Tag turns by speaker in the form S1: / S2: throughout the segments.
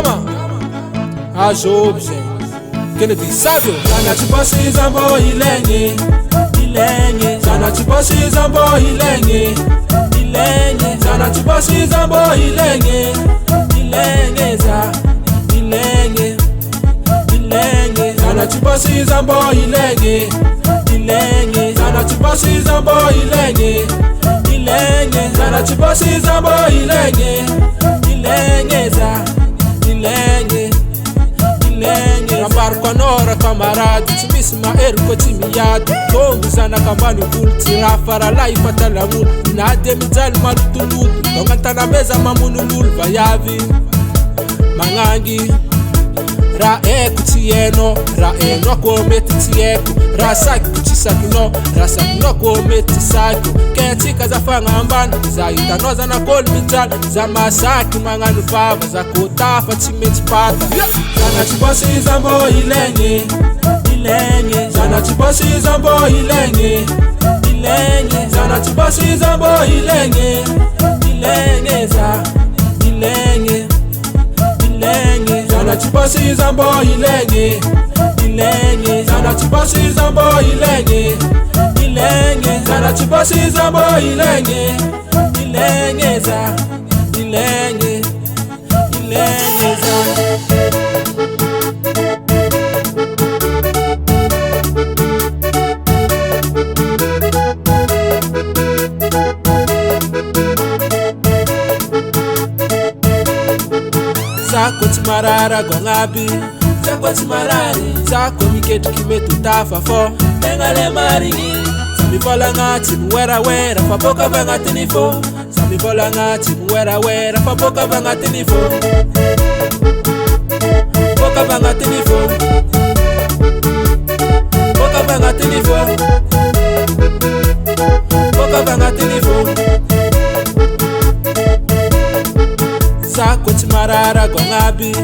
S1: Kama ajob gente Kennedy sabe Sana chiposi zambo ilenge Ilenge Sana chiposi zambo ilenge Ilenge Sana chiposi zambo ilenge Ilenge za Ilenge Ilenge Sana chiposi zambo ilenge Ilenge Sana chiposi zambo ilenge Ilenge Sana chiposi zambo ilenge Ilenge za Ilenge Ilenge Rambar konora kamaradi Chimisi maeru ko chimiyadu Kongu zana kamanu kulti Rafara laifa talamul Inade mijali malutuludu Tongantana meza mamunu mulva yavi Mangangi Ra kutieno Ra no kometi tieko Ra saki kuchisakino Ra sakino kometi saki Ketika za fangambana Za itanoza na kolmijal Za masaki manganu fava Za kotafa chimeti pata Sana chiposi zambo ilenge Ilenge Sana chiposi zambo ilenge Ilenge Sana chiposi zambo ilenge Ilenge za Ilenge Ilenge Sana chiposi zambo ilenge Ilenge Sana chiposi zambo ilenge Ilenge Sana chiposi zambo ilenge Ilenge za Ilenge Ilenge za Zako timarara gongabi Zako timarari Zako miketu kimetu tafa fo Tengale maringi Samivola ngati muwera wera Faboka vangati nifo Samivola ngati muwera wera Faboka vangati nifo Boka vangati nifo Boka vangati nifo Boka vangati nifo Zako timarara gongabi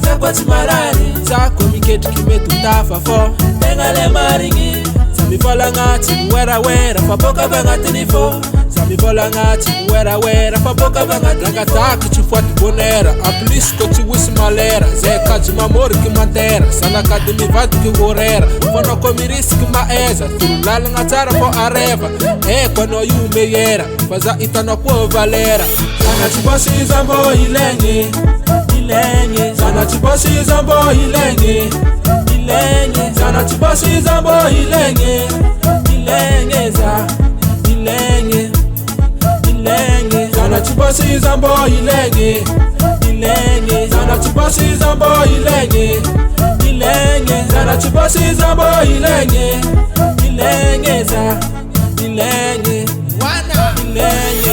S1: Zako timarari Zako miketu kimetu tafa fo Tengale maringi Samivola ngati muwera wera Faboka vangati nifo Samivola ngati muwera wera Faboka vangati Lagataki chifuati bonera Aplisko chiwisi malera Zeka jimamori kimantera Salaka dimivadi kingorera Fono komirisi kimaeza Turulala ngatara po areva Eko no yumeyera Faza itano kwa valera Sana chiposi zambo ilenge Ilenge Sana chiposi zambo ilenge Ilenge Sana chiposi zambo ilenge Ilenge za Ilenge Ilenge Sana chiposi zambo ilenge Ilenge Sana chiposi zambo ilenge Ilenge Sana chiposi zambo ilenge Ilenge za Ilenge Ilenge